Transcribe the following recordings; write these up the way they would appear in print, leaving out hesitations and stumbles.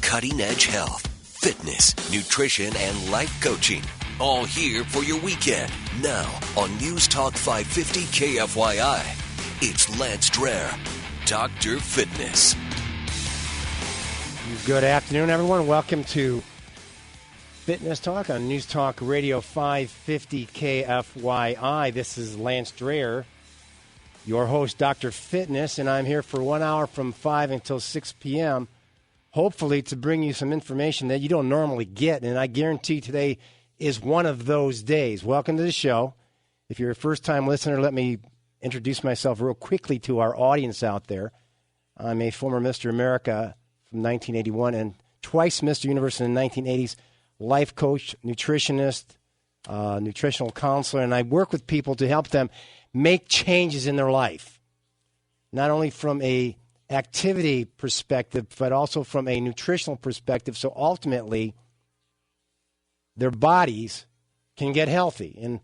cutting-edge health, fitness, nutrition, and life coaching. All here for your weekend. Now on News Talk 550 KFYI, it's Lance Dreher, Dr. Fitness. Good afternoon, everyone. Welcome to Fitness Talk on News Talk Radio 550 KFYI. This is Lance Dreher, your host, Dr. Fitness, and I'm here for 1 hour from 5 until 6 p.m., hopefully to bring you some information that you don't normally get, and I guarantee today is one of those days. Welcome to the show. If you're a first-time listener, let me introduce myself real quickly to our audience out there. I'm a former Mr. America from 1981 and twice Mr. Universe in the 1980s, life coach, nutritionist, nutritional counselor, and I work with people to help them make changes in their life, not only from a activity perspective, but also from a nutritional perspective, so ultimately their bodies can get healthy. And,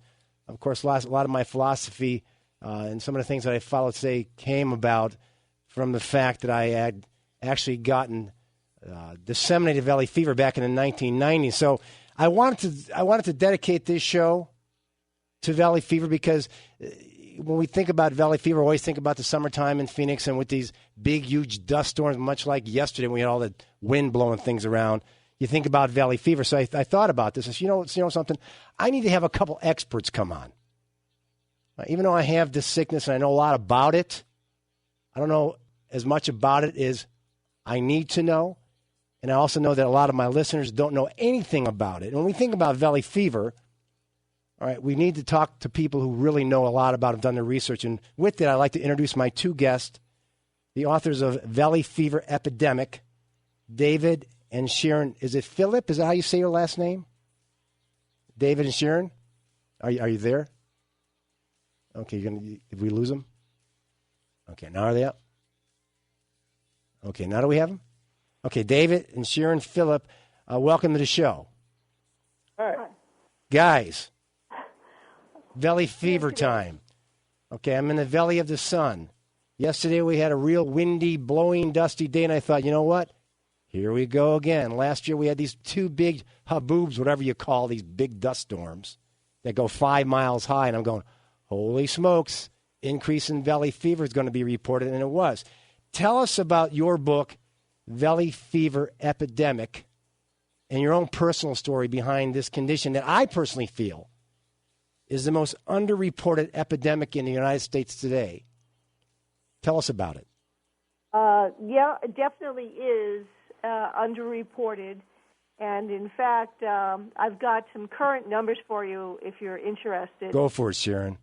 of course, a lot of my philosophy and some of the things that I follow today came about from the fact that I had actually gotten disseminated valley fever back in the 1990s. So I wanted to dedicate this show to valley fever because when we think about valley fever, we always think about the summertime in Phoenix and with these big, huge dust storms, much like yesterday when we had all the wind blowing things around. You think about valley fever. So I thought about this. I said, you know something? I need to have a couple experts come on. Even though I have this sickness and I know a lot about it, I don't know as much about it as I need to know. And I also know that a lot of my listeners don't know anything about it. And when we think about valley fever, all right, we need to talk to people who really know a lot about it, have done their research. And with that, I'd like to introduce my two guests, the authors of Valley Fever Epidemic, David and Sharon. Is it Philip? Is that how you say your last name? David and Sharon? Are you there? Okay, did we lose them? Okay, now are they up? Okay, now do we have them? Okay, David and Sharon Phillip, welcome to the show. All right. Guys, valley fever time. Okay, I'm in the valley of the sun. Yesterday we had a real windy, blowing, dusty day, and I thought, you know what? Here we go again. Last year we had these two big haboobs, whatever you call these big dust storms that go 5 miles high, and I'm going, holy smokes, increase in valley fever is going to be reported, and it was. Tell us about your book, Valley Fever Epidemic, and your own personal story behind this condition that I personally feel is the most underreported epidemic in the United States today. Tell us about it. Yeah, it definitely is underreported. And, in fact, I've got some current numbers for you if you're interested. Go for it, Sharon.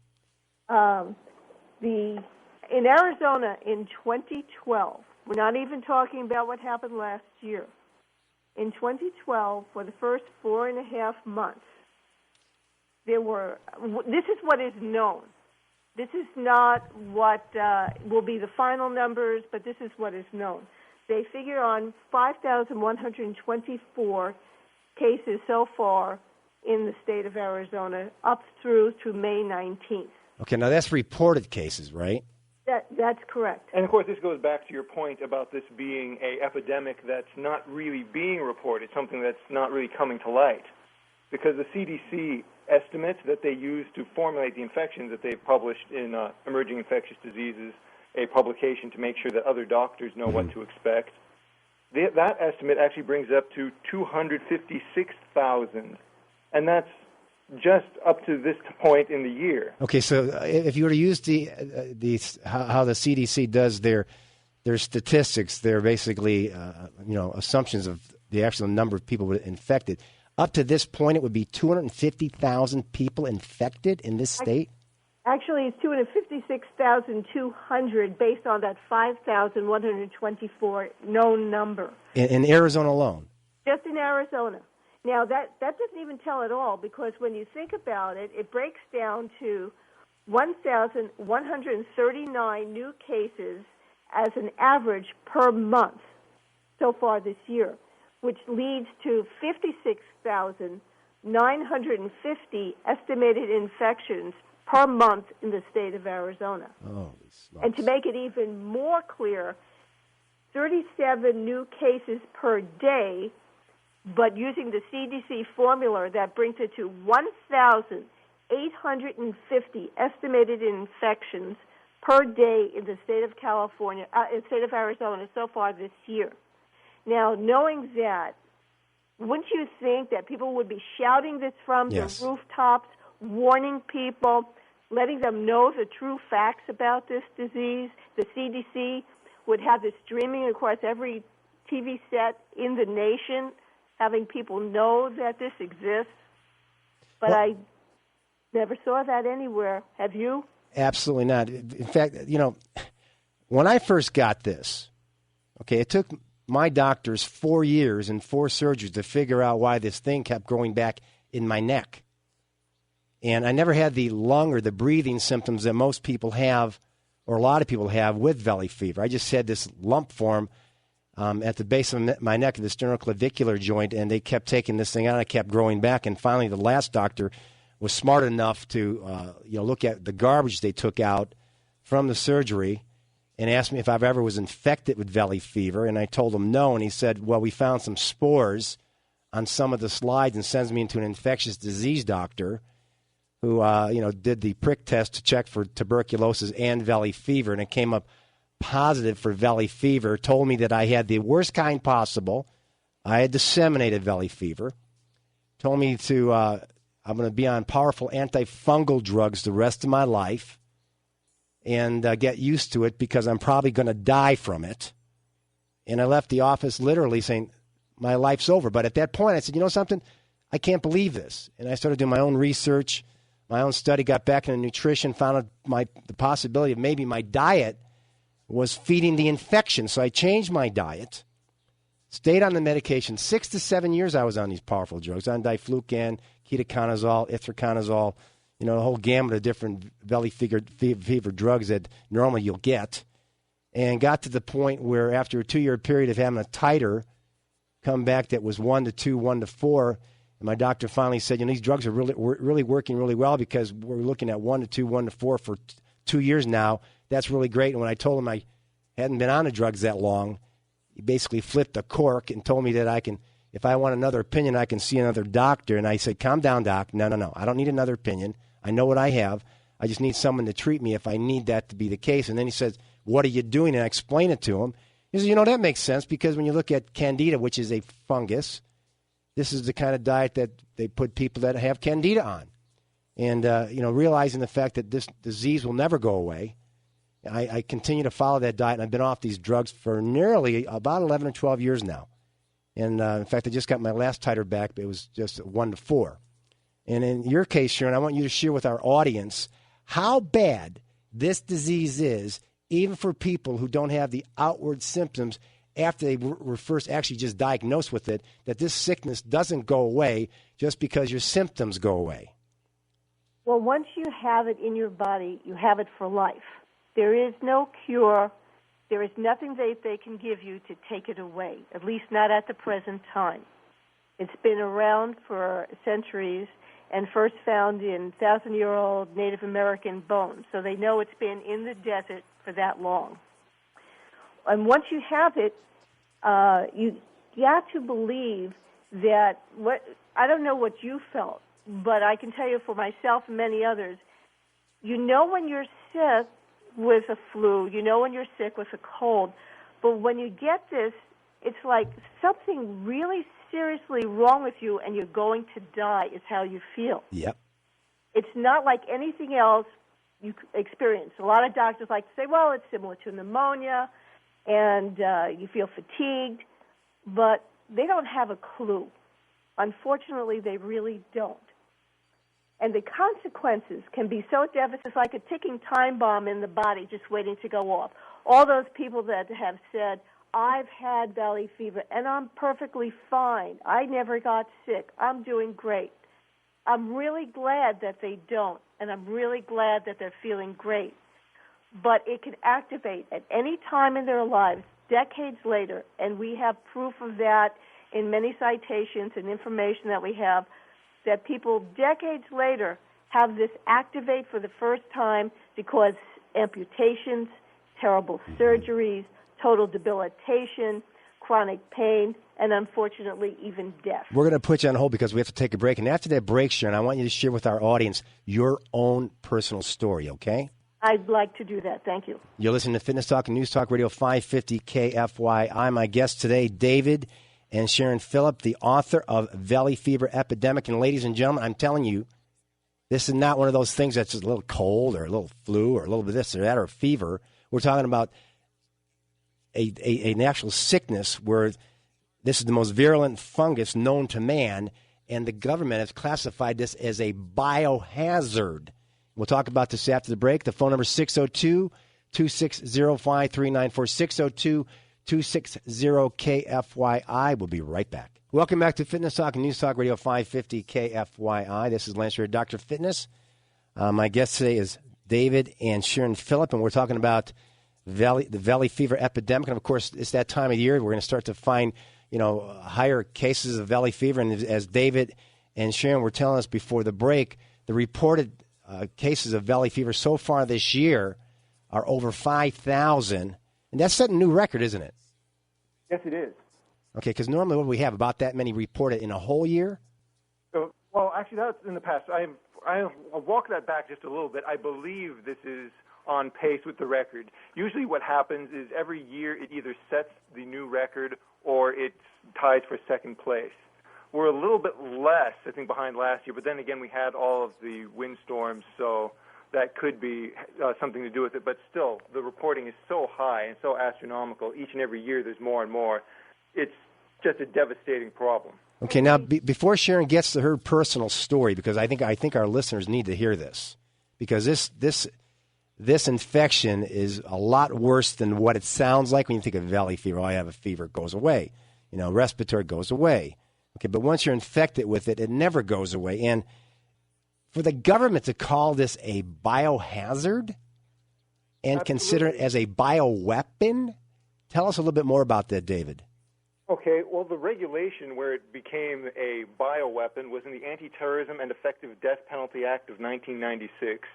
In Arizona in 2012, we're not even talking about what happened last year. In 2012, for the first 4.5 months, this is what is known. This is not what will be the final numbers, but this is what is known. They figure on 5,124 cases so far in the state of Arizona up through May 19th. Okay, now that's reported cases, right? That's correct. And, of course, this goes back to your point about this being an epidemic that's not really being reported, something that's not really coming to light. Because the CDC estimates that they use to formulate the infections that they've published in Emerging Infectious Diseases, a publication to make sure that other doctors know what to expect. That estimate actually brings up to 256,000, and that's just up to this point in the year. Okay, so if you were to use how the CDC does their statistics, they're basically assumptions of the actual number of people infected. Up to this point, it would be 250,000 people infected in this state? Actually, it's 256,200 based on that 5,124 known number. In Arizona alone? Just in Arizona. Now, that doesn't even tell it all, because when you think about it, it breaks down to 1,139 new cases as an average per month so far this year, which leads to 56,950 estimated infections per month in the state of Arizona. Oh, and to make it even more clear, 37 new cases per day, but using the CDC formula, that brings it to 1,850 estimated infections per day in the state of California, state of Arizona so far this year. Now, knowing that, wouldn't you think that people would be shouting this from the rooftops, warning people, letting them know the true facts about this disease? The CDC would have this streaming across every TV set in the nation, having people know that this exists. But I never saw that anywhere. Have you? Absolutely not. In fact, when I first got this, it took my doctors 4 years and 4 surgeries to figure out why this thing kept growing back in my neck. And I never had the lung or the breathing symptoms that most people have, or a lot of people have, with valley fever. I just had this lump form at the base of my neck, the sternoclavicular joint, and they kept taking this thing out, and it kept growing back. And finally, the last doctor was smart enough to look at the garbage they took out from the surgery and asked me if I've ever was infected with valley fever. And I told him no, and he said, well, we found some spores on some of the slides, and sends me into an infectious disease doctor who did the prick test to check for tuberculosis and valley fever, and it came up positive for valley fever. Told me that I had the worst kind possible. I had disseminated valley fever. Told me to I'm going to be on powerful antifungal drugs the rest of my life and get used to it because I'm probably going to die from it. And I left the office literally saying, my life's over. But at that point, I said, you know something? I can't believe this. And I started doing my own research, my own study, got back into nutrition, found out the possibility of maybe my diet was feeding the infection. So I changed my diet, stayed on the medication. 6 to 7 years I was on these powerful drugs, on diflucan, ketoconazole, itraconazole, a whole gamut of different valley fever drugs that normally you'll get, and got to the point where after a 2-year period of having a titer come back that was 1 to 2, 1 to 4, and my doctor finally said, these drugs are really working really well because we're looking at 1 to 2, 1 to 4 for 2 years now. That's really great. And when I told him I hadn't been on the drugs that long, he basically flipped the cork and told me that I can, if I want another opinion, I can see another doctor. And I said, calm down, doc. No. I don't need another opinion. I know what I have. I just need someone to treat me if I need that to be the case. And then he says, what are you doing? And I explain it to him. He says, that makes sense because when you look at candida, which is a fungus, this is the kind of diet that they put people that have candida on. And, realizing the fact that this disease will never go away, I continue to follow that diet, and I've been off these drugs for nearly about 11 or 12 years now. And, in fact, I just got my last titer back, but it was just 1 to 4. And in your case, Sharon, I want you to share with our audience how bad this disease is, even for people who don't have the outward symptoms after they were first actually just diagnosed with it, that this sickness doesn't go away just because your symptoms go away. Well, once you have it in your body, you have it for life. There is no cure. There is nothing they can give you to take it away, at least not at the present time. It's been around for centuries and first found in 1,000-year-old Native American bones, so they know it's been in the desert for that long. And once you have it, you have to believe that I don't know what you felt, but I can tell you for myself and many others, when you're sick with a flu, when you're sick with a cold, but when you get this, it's like something really seriously wrong with you and you're going to die is how you feel. Yep. It's not like anything else you experience. A lot of doctors like to say, well, it's similar to pneumonia and you feel fatigued, but they don't have a clue. Unfortunately, they really don't. And the consequences can be so devastating. It's like a ticking time bomb in the body just waiting to go off. All those people that have said, I've had valley fever and I'm perfectly fine. I never got sick. I'm doing great. I'm really glad that they don't, and I'm really glad that they're feeling great. But it can activate at any time in their lives, decades later, and we have proof of that in many citations and information that we have, that people decades later have this activate for the first time because amputations, terrible surgeries, total debilitation, chronic pain, and unfortunately even death. We're going to put you on hold because we have to take a break. And after that break, Sharon, I want you to share with our audience your own personal story, okay? I'd like to do that. Thank you. You're listening to Fitness Talk and News Talk Radio 550 KFYI. My guest today, David and Sharon Phillip, the author of Valley Fever Epidemic. And ladies and gentlemen, I'm telling you, this is not one of those things that's just a little cold or a little flu or a little bit of this or that or fever. We're talking about an actual sickness where this is the most virulent fungus known to man, and the government has classified this as a biohazard. We'll talk about this after the break. The phone number is 602-260-5394, 602-260-KFYI. We'll be right back. Welcome back to Fitness Talk and News Talk Radio 550 KFYI. This is Lance Dreher, Dr. Fitness. My guest today is David and Sharon Phillip, and we're talking about the Valley Fever Epidemic. And, of course, it's that time of year. We're going to start to find, higher cases of Valley Fever. And as David and Sharon were telling us before the break, the reported cases of Valley Fever so far this year are over 5,000. And that's setting a new record, isn't it? Yes, it is. Okay, because normally what we have, about that many reported in a whole year? So, well, actually, that's in the past. I'll walk that back just a little bit. I believe this is on pace with the record. Usually what happens is every year it either sets the new record or it ties for second place. We're a little bit less, I think, behind last year, but then again we had all of the windstorms, so that could be something to do with it. But still, the reporting is so high and so astronomical. Each and every year there's more and more. It's just a devastating problem. Okay, now before Sharon gets to her personal story, because I think our listeners need to hear this, because this infection is a lot worse than what it sounds like when you think of Valley Fever. Oh, I have a fever, it goes away. Respiratory goes away. Okay, but once you're infected with it, it never goes away. And for the government to call this a biohazard and consider it as a bioweapon, tell us a little bit more about that, David. Okay, well, the regulation where it became a bioweapon was in the Anti-Terrorism and Effective Death Penalty Act of 1996,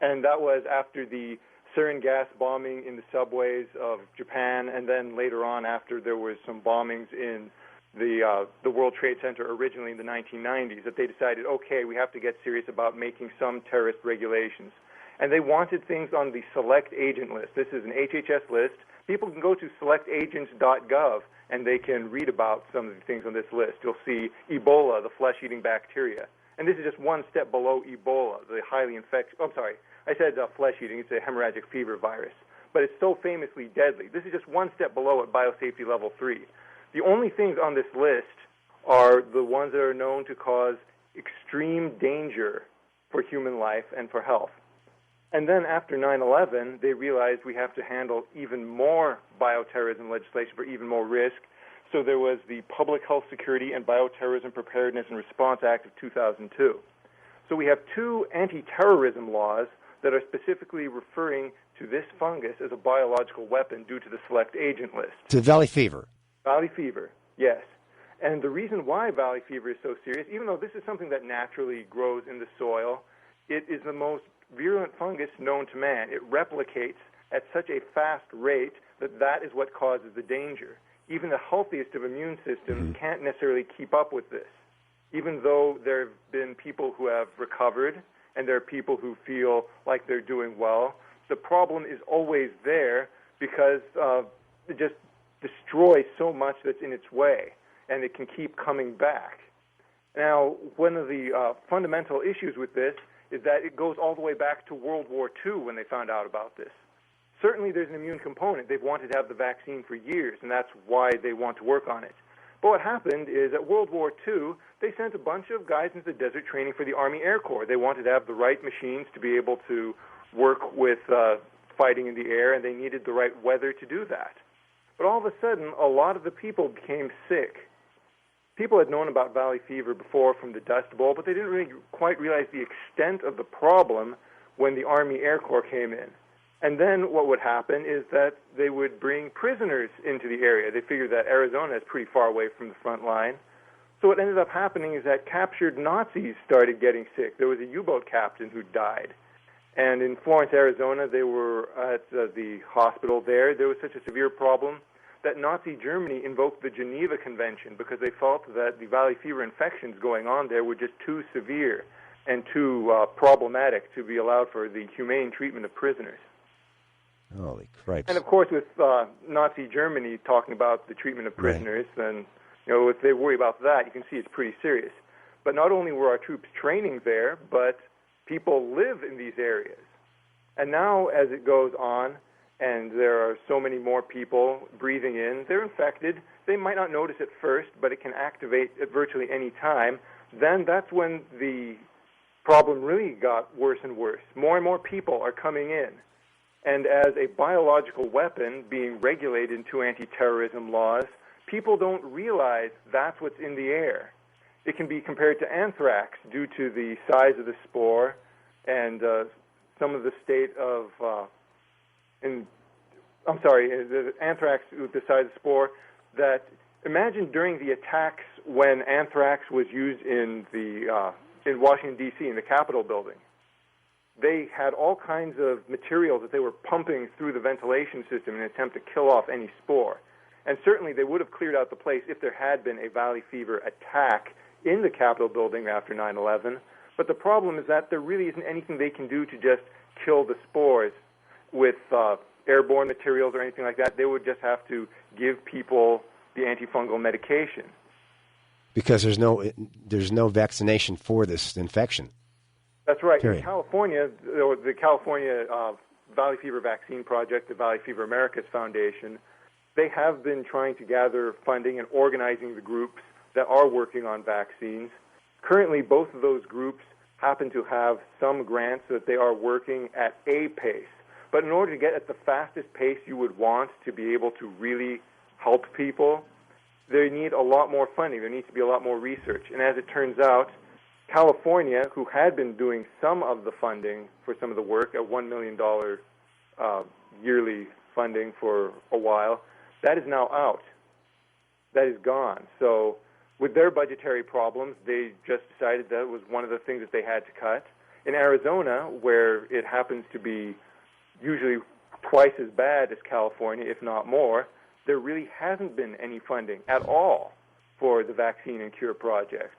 and that was after the sarin gas bombing in the subways of Japan, and then later on after there was some bombings in the World Trade Center originally in the 1990s, that they decided, okay, we have to get serious about making some terrorist regulations. And they wanted things on the select agent list. This is an HHS list. People can go to selectagents.gov and they can read about some of the things on this list. You'll see Ebola, the flesh-eating bacteria. And this is just one step below Ebola, the highly infectious, I said flesh-eating, it's a hemorrhagic fever virus. But it's so famously deadly. This is just one step below at biosafety level 3. The only things on this list are the ones that are known to cause extreme danger for human life and for health. And then after 9/11, they realized we have to handle even more bioterrorism legislation for even more risk. So there was the Public Health Security and Bioterrorism Preparedness and Response Act of 2002. So we have two anti-terrorism laws that are specifically referring to this fungus as a biological weapon due to the select agent list. To Valley Fever. Valley fever, yes. And the reason why valley fever is so serious, even though this is something that naturally grows in the soil, it is the most virulent fungus known to man. It replicates at such a fast rate that is what causes the danger. Even the healthiest of immune systems can't necessarily keep up with this. Even though there have been people who have recovered and there are people who feel like they're doing well, the problem is always there because it just destroys so much that's in its way, and it can keep coming back. Now, one of the fundamental issues with this is that it goes all the way back to World War II when they found out about this. Certainly there's an immune component. They've wanted to have the vaccine for years, and that's why they want to work on it. But what happened is at World War II, they sent a bunch of guys into the desert training for the Army Air Corps. They wanted to have the right machines to be able to work with fighting in the air, and they needed the right weather to do that. But all of a sudden, a lot of the people became sick. People had known about valley fever before from the Dust Bowl, but they didn't really quite realize the extent of the problem when the Army Air Corps came in. And then what would happen is that they would bring prisoners into the area. They figured that Arizona is pretty far away from the front line. So what ended up happening is that captured Nazis started getting sick. There was a U-boat captain who died. And in Florence, Arizona, they were at the hospital there. There was such a severe problem that Nazi Germany invoked the Geneva Convention because they felt that the valley fever infections going on there were just too severe and too problematic to be allowed for the humane treatment of prisoners. Holy cripes. And, of course, with Nazi Germany talking about the treatment of prisoners, then, if they worry about that, you can see it's pretty serious. But not only were our troops training there, but people live in these areas. And now, as it goes on, and there are so many more people breathing in, they're infected. They might not notice at first, but it can activate at virtually any time. Then that's when the problem really got worse and worse. More and more people are coming in. And as a biological weapon being regulated into anti-terrorism laws, people don't realize that's what's in the air. It can be compared to anthrax due to the size of the spore and some of the state of, the anthrax with the size of the spore, that imagine during the attacks when anthrax was used in Washington, D.C., in the Capitol building. They had all kinds of materials that they were pumping through the ventilation system in an attempt to kill off any spore. And certainly they would have cleared out the place if there had been a valley fever attack in the Capitol building after 9/11. But the problem is that there really isn't anything they can do to just kill the spores with airborne materials or anything like that. They would just have to give people the antifungal medication. Because there's no vaccination for this infection. That's right. Period. In California, the California Valley Fever Vaccine Project, the Valley Fever Americas Foundation, they have been trying to gather funding and organizing the groups that are working on vaccines. Currently, both of those groups happen to have some grants that they are working at a pace. But in order to get at the fastest pace you would want to be able to really help people, they need a lot more funding. There needs to be a lot more research. And as it turns out, California, who had been doing some of the funding for some of the work at $1 million yearly funding for a while, that is now out. That is gone. So with their budgetary problems, they just decided that was one of the things that they had to cut. In Arizona, where it happens to be usually twice as bad as California, if not more, there really hasn't been any funding at all for the vaccine and cure projects.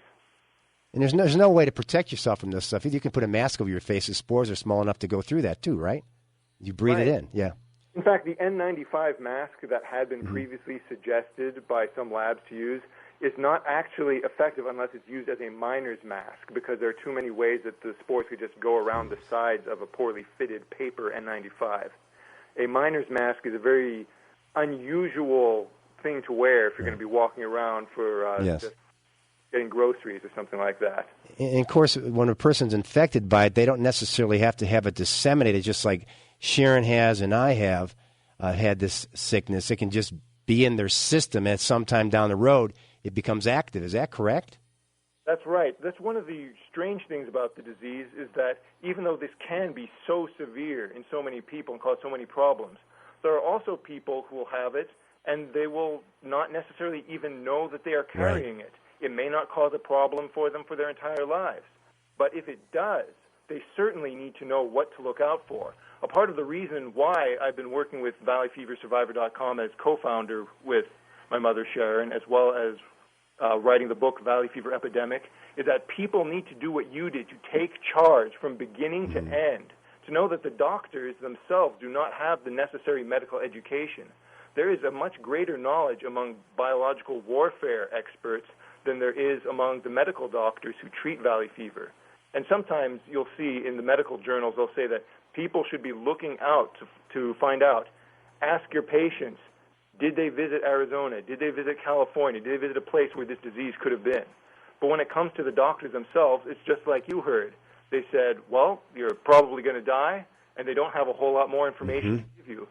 And there's no way to protect yourself from this stuff. You can put a mask over your face. The spores are small enough to go through that too, right? You breathe it in, yeah. In fact, the N95 mask that had been previously suggested by some labs to use is not actually effective unless it's used as a miner's mask, because there are too many ways that the spores could just go around the sides of a poorly fitted paper N95. A miner's mask is a very unusual thing to wear if you're going to be walking around for just getting groceries or something like that. And, of course, when a person's infected by it, they don't necessarily have to have it disseminated, just like Sharon has and I have had this sickness. It can just be in their system, and at some time down the road, it becomes active. Is that correct? That's right. That's one of the strange things about the disease, is that even though this can be so severe in so many people and cause so many problems, there are also people who will have it, and they will not necessarily even know that they are carrying it. It may not cause a problem for them for their entire lives. But if it does, they certainly need to know what to look out for. A part of the reason why I've been working with ValleyFeverSurvivor.com as co-founder with my mother, Sharon, as well as writing the book Valley Fever Epidemic, is that people need to do what you did, to take charge from beginning to end, to know that the doctors themselves do not have the necessary medical education. There is a much greater knowledge among biological warfare experts than there is among the medical doctors who treat valley fever. And sometimes you'll see in the medical journals, they'll say that people should be looking out to find out. Ask your patients, did they visit Arizona? Did they visit California? Did they visit a place where this disease could have been? But when it comes to the doctors themselves, it's just like you heard. They said, well, you're probably going to die, and they don't have a whole lot more information to give you.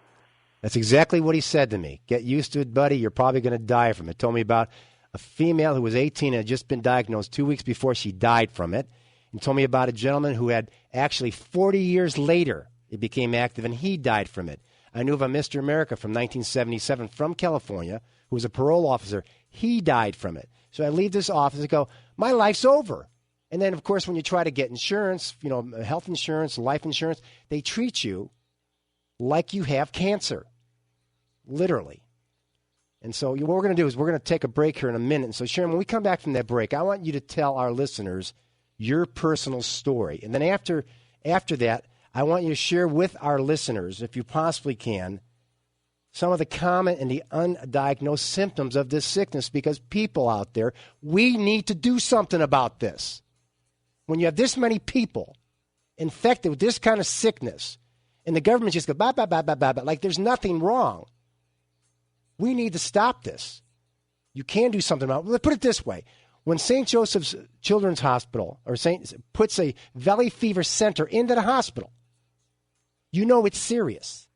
That's exactly what he said to me. Get used to it, buddy. You're probably going to die from it. Told me about a female who was 18 and had just been diagnosed 2 weeks before she died from it. And told me about a gentleman who had actually 40 years later it became active and he died from it. I knew of a Mr. America from 1977 from California who was a parole officer. He died from it. So I leave this office and go, my life's over. And then, of course, when you try to get insurance, health insurance, life insurance, they treat you like you have cancer, literally. And so what we're going to do is we're going to take a break here in a minute. And so, Sharon, when we come back from that break, I want you to tell our listeners your personal story. And then after that, I want you to share with our listeners, if you possibly can, some of the common and the undiagnosed symptoms of this sickness, because people out there, we need to do something about this. When you have this many people infected with this kind of sickness, and the government just goes, bah, bah, bah, bah, bah, bah, like there's nothing wrong. We need to stop this. You can do something about it. Let's put it this way. When St. Joseph's Children's Hospital puts a valley fever center into the hospital, you know it's serious.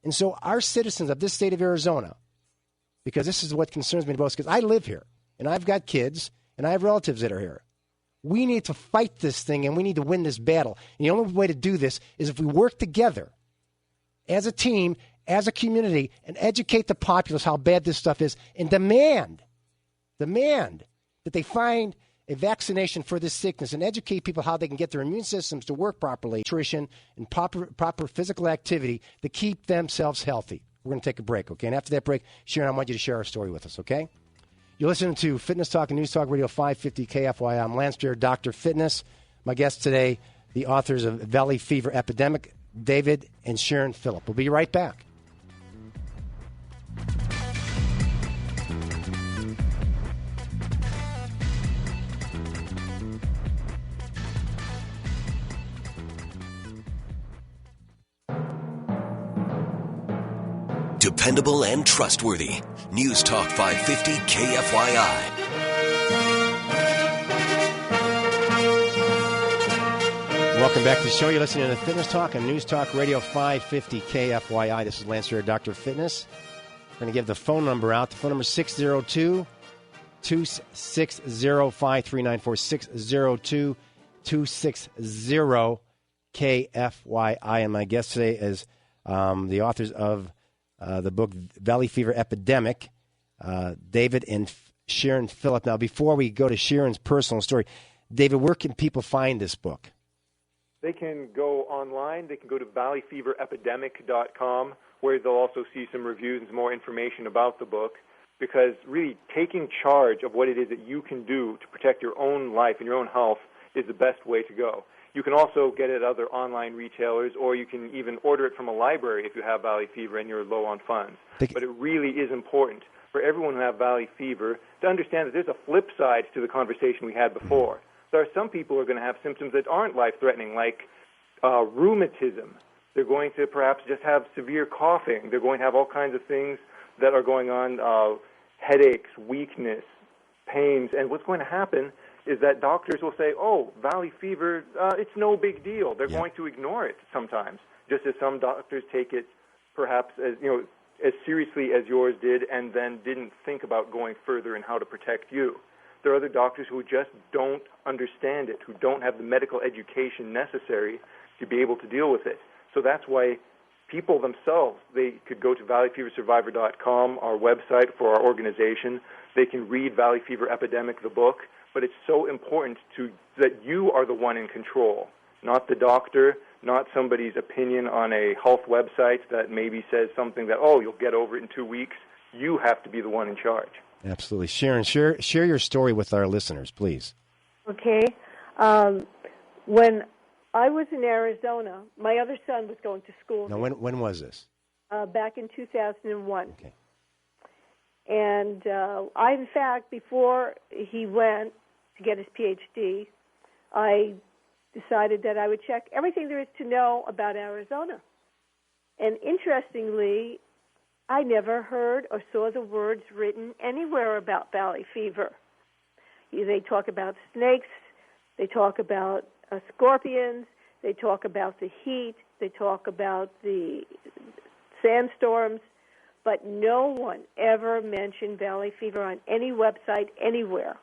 And so our citizens of this state of Arizona, because this is what concerns me the most, because I live here, and I've got kids, and I have relatives that are here. We need to fight this thing, and we need to win this battle. And the only way to do this is if we work together as a team, as a community, and educate the populace how bad this stuff is, and demand that they find a vaccination for this sickness and educate people how they can get their immune systems to work properly, nutrition, and proper physical activity to keep themselves healthy. We're going to take a break, okay? And after that break, Sharon, I want you to share our story with us, okay? You're listening to Fitness Talk and News Talk Radio 550 KFYI. I'm Lance Dreher, Dr. Fitness. My guests today, the authors of Valley Fever Epidemic, David and Sharon Phillip. We'll be right back. Dependable and trustworthy. News Talk 550 KFYI. Welcome back to the show. You're listening to Fitness Talk and News Talk Radio 550 KFYI. This is Lance Dreher, Dr. Fitness. We're going to give the phone number out. The phone number is 602-260-5394, 602-260-KFYI. And my guest today is the authors of the book Valley Fever Epidemic, David and Sharon Phillip. Now, before we go to Sharon's personal story, David, where can people find this book? They can go online. They can go to valleyfeverepidemic.com, where they'll also see some reviews and some more information about the book, because really taking charge of what it is that you can do to protect your own life and your own health is the best way to go. You can also get it at other online retailers, or you can even order it from a library if you have Valley Fever and you're low on funds. But it really is important for everyone who have Valley Fever to understand that there's a flip side to the conversation we had before. There are some people who are going to have symptoms that aren't life-threatening, like rheumatism. They're going to perhaps just have severe coughing. They're going to have all kinds of things that are going on, headaches, weakness, pains. And what's going to happen is that doctors will say, oh, Valley Fever, it's no big deal. They're going to ignore it sometimes, just as some doctors take it perhaps as seriously as yours did and then didn't think about going further in how to protect you. There are other doctors who just don't understand it, who don't have the medical education necessary to be able to deal with it. So that's why people themselves, they could go to valleyfeversurvivor.com, our website for our organization. They can read Valley Fever Epidemic, the book. But it's so important that you are the one in control, not the doctor, not somebody's opinion on a health website that maybe says something that, oh, you'll get over it in 2 weeks. You have to be the one in charge. Absolutely. Sharon, share your story with our listeners, please. Okay. When I was in Arizona, my other son was going to school. Now, when was this? Back in 2001. Okay. And I, in fact, before he went to get his PhD, I decided that I would check everything there is to know about Arizona. And interestingly, I never heard or saw the words written anywhere about Valley Fever. They talk about snakes, they talk about scorpions, they talk about the heat, they talk about the sandstorms, but no one ever mentioned Valley Fever on any website anywhere.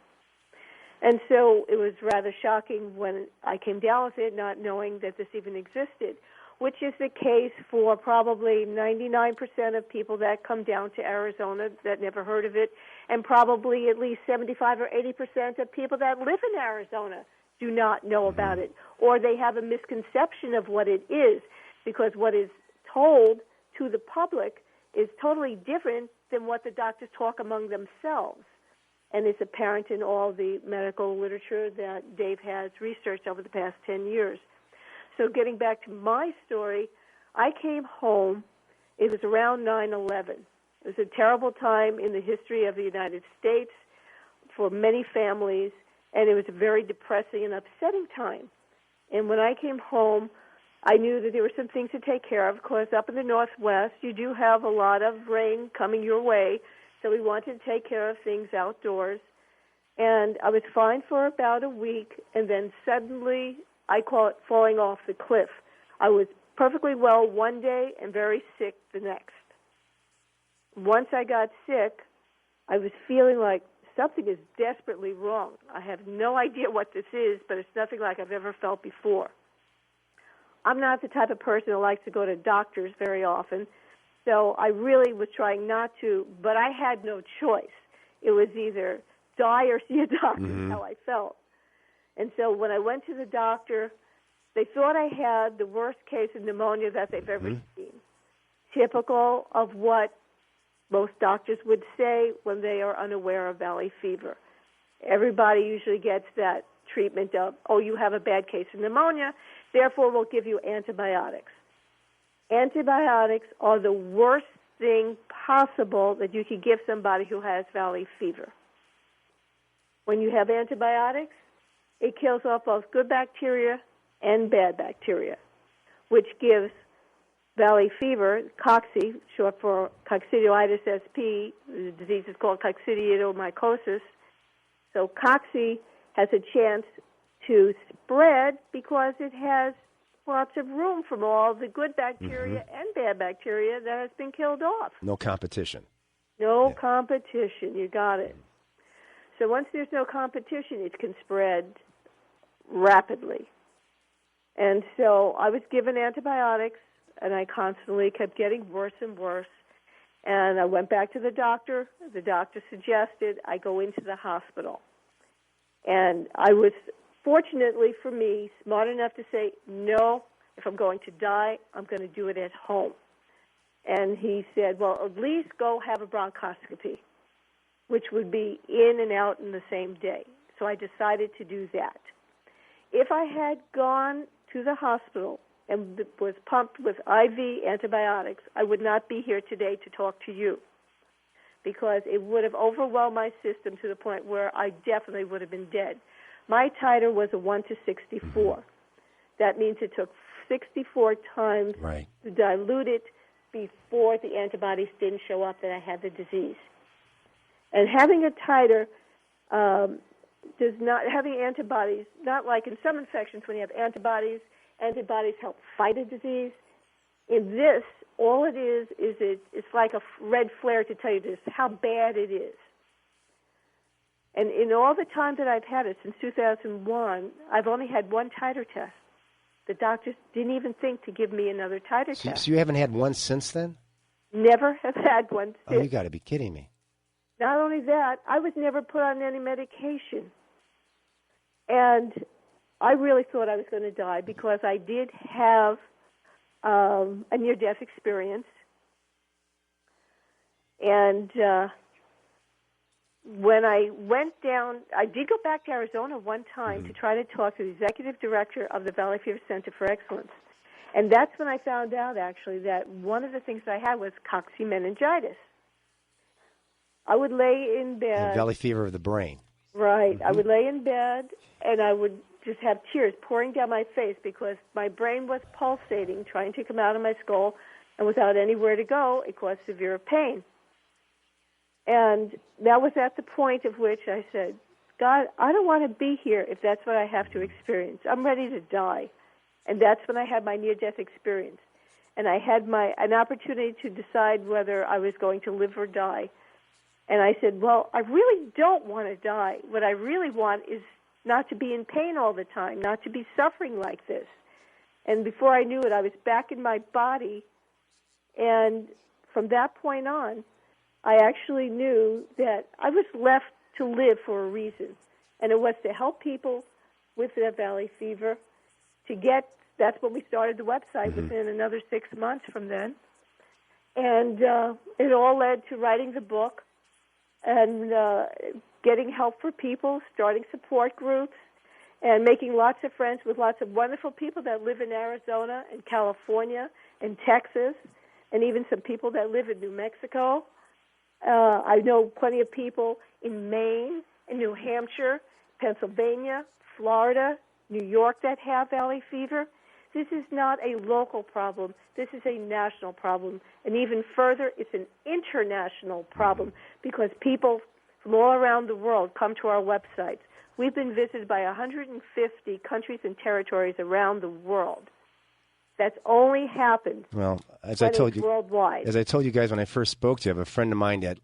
And so it was rather shocking when I came down with it, not knowing that this even existed, which is the case for probably 99% of people that come down to Arizona that never heard of it, and probably at least 75 or 80% of people that live in Arizona do not know about it, or they have a misconception of what it is, because what is told to the public is totally different than what the doctors talk among themselves. And it's apparent in all the medical literature that Dave has researched over the past 10 years. So getting back to my story, I came home. It was around 9/11. It was a terrible time in the history of the United States for many families, and it was a very depressing and upsetting time. And when I came home, I knew that there were some things to take care of. Of course, up in the Northwest, you do have a lot of rain coming your way, so we wanted to take care of things outdoors. And I was fine for about a week, and then suddenly, I call it falling off the cliff. I was perfectly well one day and very sick the next. Once I got sick, I was feeling like something is desperately wrong. I have no idea what this is, but it's nothing like I've ever felt before. I'm not the type of person who likes to go to doctors very often, so I really was trying not to, but I had no choice. It was either die or see a doctor, is how I felt. And so when I went to the doctor, they thought I had the worst case of pneumonia that they've ever seen, typical of what most doctors would say when they are unaware of valley fever. Everybody usually gets that treatment of, oh, you have a bad case of pneumonia, therefore we'll give you antibiotics. Antibiotics are the worst thing possible that you could give somebody who has valley fever. When you have antibiotics, it kills off both good bacteria and bad bacteria, which gives valley fever, cocci, short for coccidioitis SP. The disease is called coccidioidomycosis. So cocci has a chance to spread because it has lots of room from all the good bacteria and bad bacteria that has been killed off. No competition. No competition. You got it. So once there's no competition, it can spread rapidly. And so I was given antibiotics, and I constantly kept getting worse and worse. And I went back to the doctor. The doctor suggested I go into the hospital. And I was, fortunately for me, smart enough to say, no, if I'm going to die, I'm going to do it at home. And he said, well, at least go have a bronchoscopy, which would be in and out in the same day. So I decided to do that. If I had gone to the hospital and was pumped with IV antibiotics, I would not be here today to talk to you, because it would have overwhelmed my system to the point where I definitely would have been dead. My titer was a 1 to 64. That means it took 64 times to dilute it before the antibodies didn't show up that I had the disease. And having a titer does not, having antibodies, not like in some infections when you have antibodies help fight a disease. In this, all it is it's like a red flare to tell you just how bad it is. And in all the time that I've had it, since 2001, I've only had one titer test. The doctors didn't even think to give me another titer test. So you haven't had one since then? Never have had one since. Oh, you got to be kidding me. Not only that, I was never put on any medication. And I really thought I was going to die because I did have a near-death experience. And when I went down, I did go back to Arizona one time to try to talk to the executive director of the Valley Fever Center for Excellence. And that's when I found out, actually, that one of the things I had was cocci meningitis. I would lay in bed. And valley fever of the brain. Right. I would lay in bed, and I would just have tears pouring down my face because my brain was pulsating, trying to come out of my skull, and without anywhere to go, it caused severe pain. And that was at the point of which I said, God, I don't want to be here if that's what I have to experience. I'm ready to die. And that's when I had my near-death experience. And I had an opportunity to decide whether I was going to live or die. And I said, well, I really don't want to die. What I really want is not to be in pain all the time, not to be suffering like this. And before I knew it, I was back in my body. And from that point on, I actually knew that I was left to live for a reason. And it was to help people with that valley fever. That's when we started the website, within another 6 months from then. And it all led to writing the book and getting help for people, starting support groups, and making lots of friends with lots of wonderful people that live in Arizona and California and Texas, and even some people that live in New Mexico. I know plenty of people in Maine, in New Hampshire, Pennsylvania, Florida, New York that have valley fever. This is not a local problem. This is a national problem. And even further, it's an international problem because people from all around the world come to our websites. We've been visited by 150 countries and territories around the world. That's only happened. Well, as I told you, worldwide. As I told you guys when I first spoke to you, I have a friend of mine that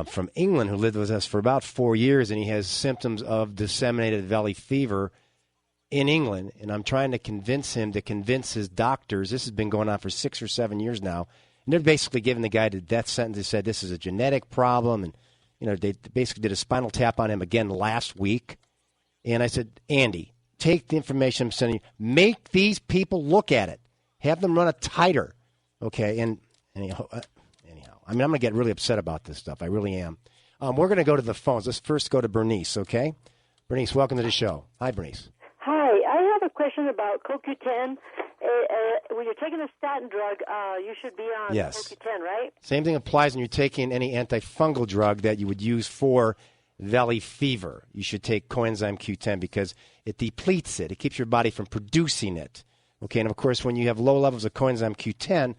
from England who lived with us for about 4 years, and he has symptoms of disseminated valley fever in England. And I'm trying to convince him to convince his doctors. This has been going on for 6 or 7 years now, and they're basically giving the guy the death sentence. They said this is a genetic problem, and they basically did a spinal tap on him again last week. And I said, Andy, take the information I'm sending you. Make these people look at it. Have them run a titer. Okay, and anyhow, I mean, I'm going to get really upset about this stuff. I really am. We're going to go to the phones. Let's first go to Bernice, okay? Bernice, welcome to the show. Hi, Bernice. Hi. I have a question about CoQ10. When you're taking a statin drug, you should be on CoQ10, right? Same thing applies when you're taking any antifungal drug that you would use for valley fever. You should take coenzyme Q10 because it depletes it. It keeps your body from producing it. Okay, and of course, when you have low levels of coenzyme Q10,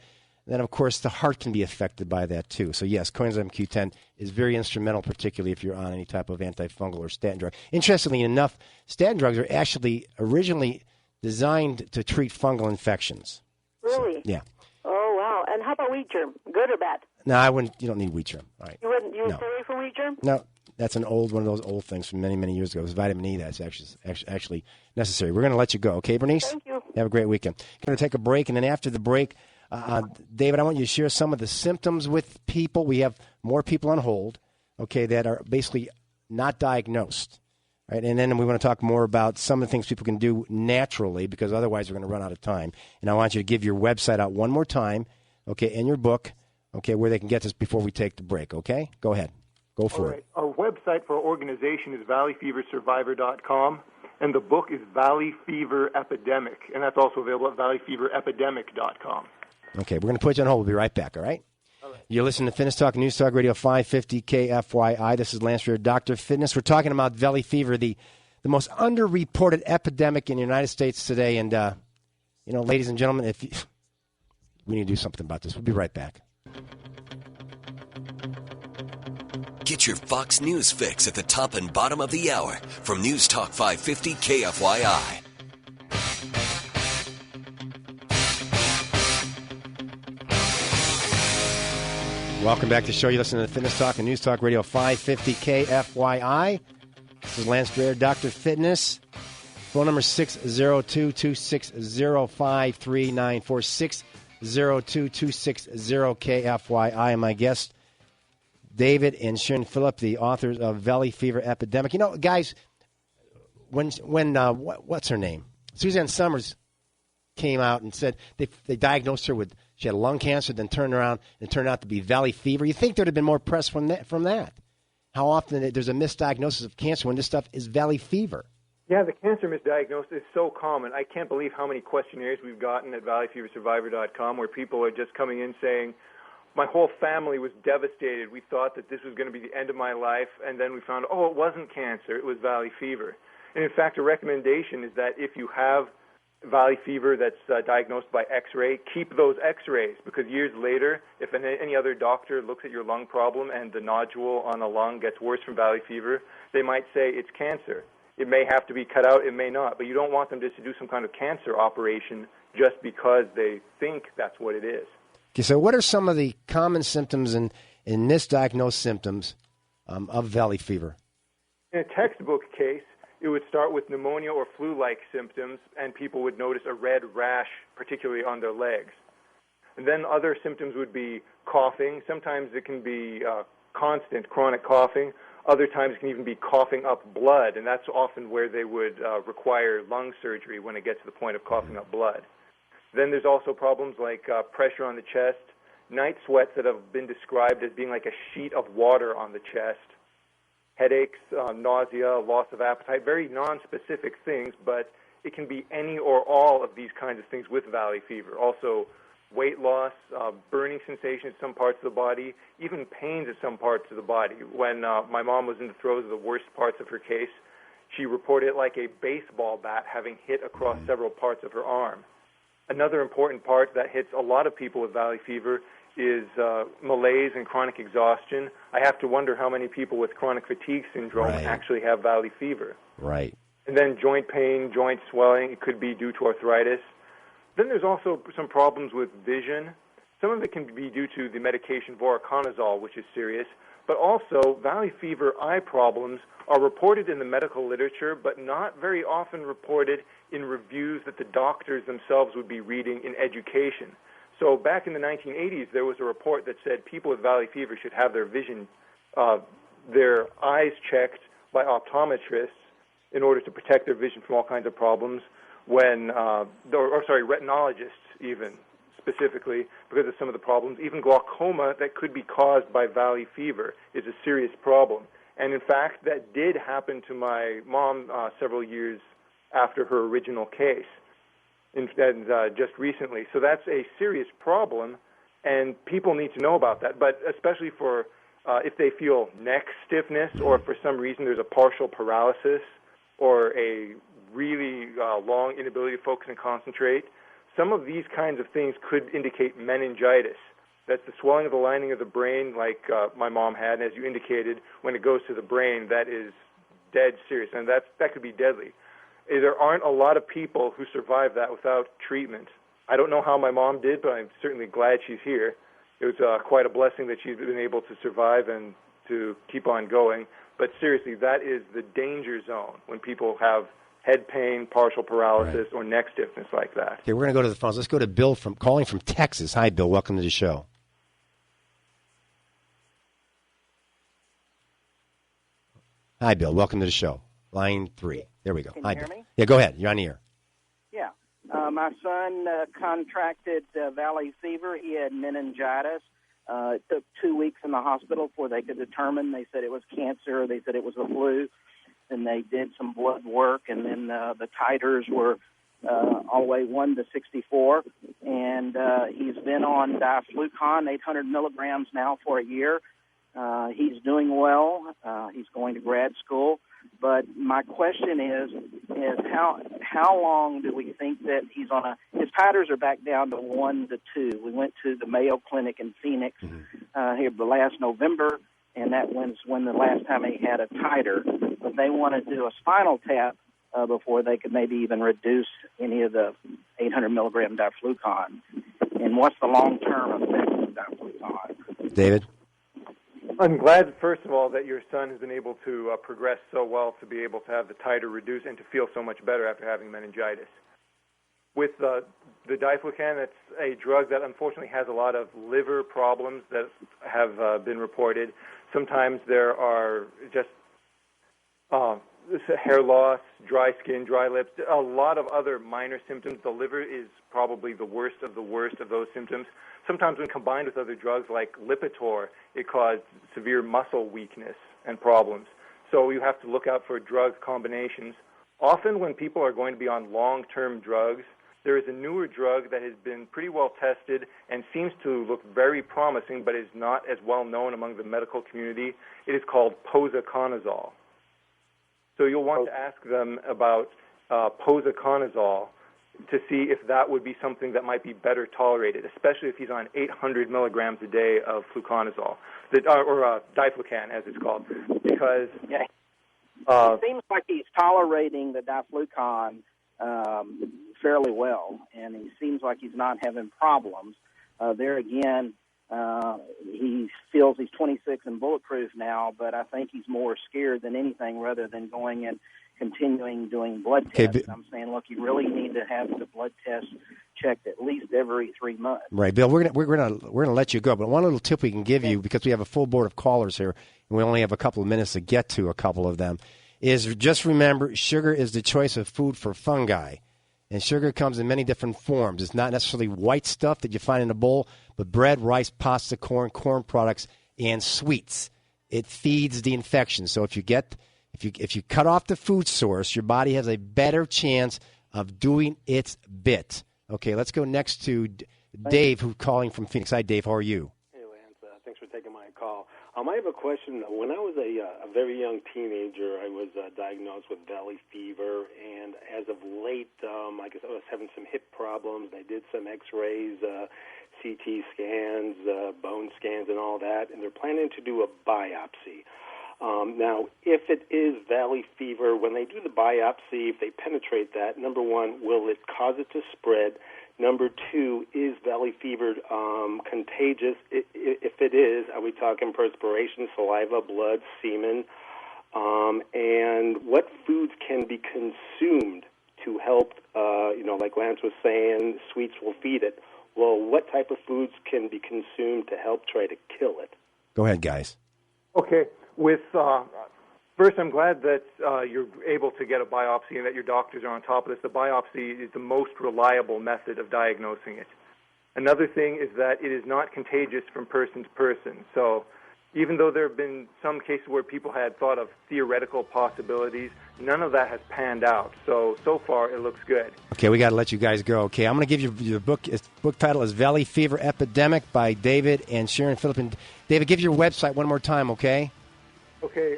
then of course the heart can be affected by that too. So yes, coenzyme Q10 is very instrumental, particularly if you're on any type of antifungal or statin drug. Interestingly enough, statin drugs are actually originally designed to treat fungal infections. Really? So, yeah. Oh, wow. And how about wheat germ? Good or bad? No, I wouldn't. You don't need wheat germ. All right. You wouldn't? You would stay away from wheat germ? No, that's one of those old things from many, many years ago. It's vitamin E that's actually necessary. We're going to let you go. Okay, Bernice? Thank you. Have a great weekend. Going to take a break, and then after the break, David, I want you to share some of the symptoms with people. We have more people on hold, okay, that are basically not diagnosed. Right, and then we want to talk more about some of the things people can do naturally because otherwise we're going to run out of time. And I want you to give your website out one more time, okay, and your book, okay, where they can get this before we take the break, okay? Go ahead. Go for it. Our website for our organization is valleyfeversurvivor.com, and the book is Valley Fever Epidemic, and that's also available at valleyfeverepidemic.com. Okay, we're going to put you on hold. We'll be right back, all right? You're listening to Fitness Talk, News Talk Radio 550 KFYI. This is Lance Dreher, Dr. Fitness. We're talking about valley fever, the most underreported epidemic in the United States today. And, ladies and gentlemen, we need to do something about this. We'll be right back. Get your Fox News fix at the top and bottom of the hour from News Talk 550 KFYI. Welcome back to the show. You listen to Fitness Talk and News Talk Radio 550 KFYI. This is Lance Dreher, Dr. Fitness. Phone number 602-260-5394, 602-260-KFYI. And my guest, David and Sharon Phillip, the authors of Valley Fever Epidemic. You know, guys, when what's her name? Suzanne Summers came out and said they diagnosed her with, she had lung cancer, then turned around and it turned out to be valley fever. You think there would have been more press from that? How often there's a misdiagnosis of cancer when this stuff is valley fever? Yeah, the cancer misdiagnosis is so common. I can't believe how many questionnaires we've gotten at valleyfeversurvivor.com where people are just coming in saying, my whole family was devastated. We thought that this was going to be the end of my life, and then we found, it wasn't cancer, it was valley fever. And in fact, a recommendation is that if you have valley fever that's diagnosed by X-ray, keep those X-rays, because years later, if any other doctor looks at your lung problem and the nodule on a lung gets worse from valley fever, they might say it's cancer. It may have to be cut out, it may not, but you don't want them just to do some kind of cancer operation just because they think that's what it is. Okay, so what are some of the common symptoms and misdiagnosed symptoms of valley fever? In a textbook case, it would start with pneumonia or flu-like symptoms, and people would notice a red rash, particularly on their legs. And then other symptoms would be coughing. Sometimes it can be constant chronic coughing. Other times it can even be coughing up blood, and that's often where they would require lung surgery when it gets to the point of coughing up blood. Then there's also problems like pressure on the chest, night sweats that have been described as being like a sheet of water on the chest, headaches, nausea, loss of appetite, very non-specific things, but it can be any or all of these kinds of things with valley fever. Also, weight loss, burning sensation in some parts of the body, even pains in some parts of the body. When my mom was in the throes of the worst parts of her case, she reported it like a baseball bat having hit across several parts of her arm. Another important part that hits a lot of people with valley fever is malaise and chronic exhaustion. I have to wonder how many people with chronic fatigue syndrome actually have valley fever. Right. And then joint pain, joint swelling, it could be due to arthritis. Then there's also some problems with vision. Some of it can be due to the medication voriconazole, which is serious, but also valley fever eye problems are reported in the medical literature, but not very often reported in reviews that the doctors themselves would be reading in education. So back in the 1980s, there was a report that said people with valley fever should have their vision, their eyes checked by optometrists in order to protect their vision from all kinds of problems. Retinologists even, specifically, because of some of the problems. Even glaucoma that could be caused by valley fever is a serious problem. And in fact, that did happen to my mom several years after her original case, and just recently. So that's a serious problem, and people need to know about that. But especially for if they feel neck stiffness, or if for some reason there's a partial paralysis or a really long inability to focus and concentrate, some of these kinds of things could indicate meningitis. That's the swelling of the lining of the brain, like my mom had, and as you indicated, when it goes to the brain, that is dead serious, and that could be deadly. There aren't a lot of people who survive that without treatment. I don't know how my mom did, but I'm certainly glad she's here. It was quite a blessing that she's been able to survive and to keep on going. But seriously, that is the danger zone when people have head pain, partial paralysis, or neck stiffness like that. Okay, we're going to go to the phones. Let's go to Bill calling from Texas. Hi, Bill. Welcome to the show. Hi, Bill. Welcome to the show. Line 3. There we go. Can Hi, you hear Bill. me? Yeah, go ahead. You're on the air. Yeah. My son contracted valley fever. He had meningitis. It took 2 weeks in the hospital before they could determine. They said it was cancer. They said it was the flu. And they did some blood work, and then the titers were all the way 1 to 64. And he's been on diflucan, 800 milligrams now for a year. He's doing well. He's going to grad school. But my question is how long do we think that he's on his titers are back down to 1 to 2. We went to the Mayo Clinic in Phoenix here the last November, and that was when the last time he had a titer. But they want to do a spinal tap before they could maybe even reduce any of the 800 milligram diflucan. And what's the long-term effect of diflucan? David? I'm glad, first of all, that your son has been able to progress so well to be able to have the titer reduced and to feel so much better after having meningitis. With the diflucan, it's a drug that unfortunately has a lot of liver problems that have been reported. Sometimes there are just hair loss, dry skin, dry lips, a lot of other minor symptoms. The liver is probably the worst of those symptoms. Sometimes when combined with other drugs like Lipitor, it caused severe muscle weakness and problems. So you have to look out for drug combinations. Often when people are going to be on long-term drugs, there is a newer drug that has been pretty well tested and seems to look very promising but is not as well known among the medical community. It is called posaconazole. So you'll want to ask them about posaconazole to see if that would be something that might be better tolerated, especially if he's on 800 milligrams a day of fluconazole, or diflucan, as it's called, because it seems like he's tolerating the diflucan fairly well, and he seems like he's not having problems. There again, he feels he's 26 and bulletproof now, but I think he's more scared than anything rather than going and continuing doing blood tests. I'm saying, look, you really need to have the blood test checked at least every 3 months. Right, Bill. We're gonna let you go, but one little tip we can give you, because we have a full board of callers here, and we only have a couple of minutes to get to a couple of them, is just remember, sugar is the choice of food for fungi. And sugar comes in many different forms. It's not necessarily white stuff that you find in a bowl, but bread, rice, pasta, corn products, and sweets. It feeds the infection. So if you cut off the food source, your body has a better chance of doing its bit. Okay, let's go next to Dave, who's calling from Phoenix. Hi, Dave. How are you? Hey, Lance. Thanks for taking my call. I have a question. When I was a very young teenager, I was diagnosed with valley fever, and as of late, I guess I was having some hip problems. I did some X-rays, CT scans, bone scans, and all that, and they're planning to do a biopsy. Now, if it is valley fever, when they do the biopsy, if they penetrate that, number one, will it cause it to spread? Number two, is valley fever contagious? If it is, are we talking perspiration, saliva, blood, semen? And what foods can be consumed to help, like Lance was saying, sweets will feed it. Well, what type of foods can be consumed to help try to kill it? Go ahead, guys. Okay. First, I'm glad that you're able to get a biopsy and that your doctors are on top of this. The biopsy is the most reliable method of diagnosing it. Another thing is that it is not contagious from person to person. So even though there have been some cases where people had thought of theoretical possibilities, none of that has panned out. So far, it looks good. Okay, we got to let you guys go. Okay, I'm going to give you your book. Its book title is Valley Fever Epidemic by David and Sharon Phillip. And David, give your website one more time, okay? Okay,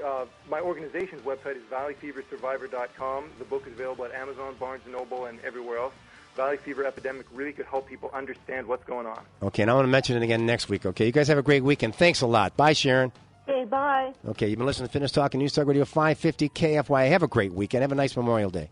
my organization's website is valleyfeversurvivor.com. The book is available at Amazon, Barnes & Noble, and everywhere else. Valley Fever Epidemic really could help people understand what's going on. Okay, and I want to mention it again next week, okay? You guys have a great weekend. Thanks a lot. Bye, Sharon. Okay, bye. Okay, you've been listening to Fitness Talk and News Talk Radio 550 KFY. Have a great weekend. Have a nice Memorial Day.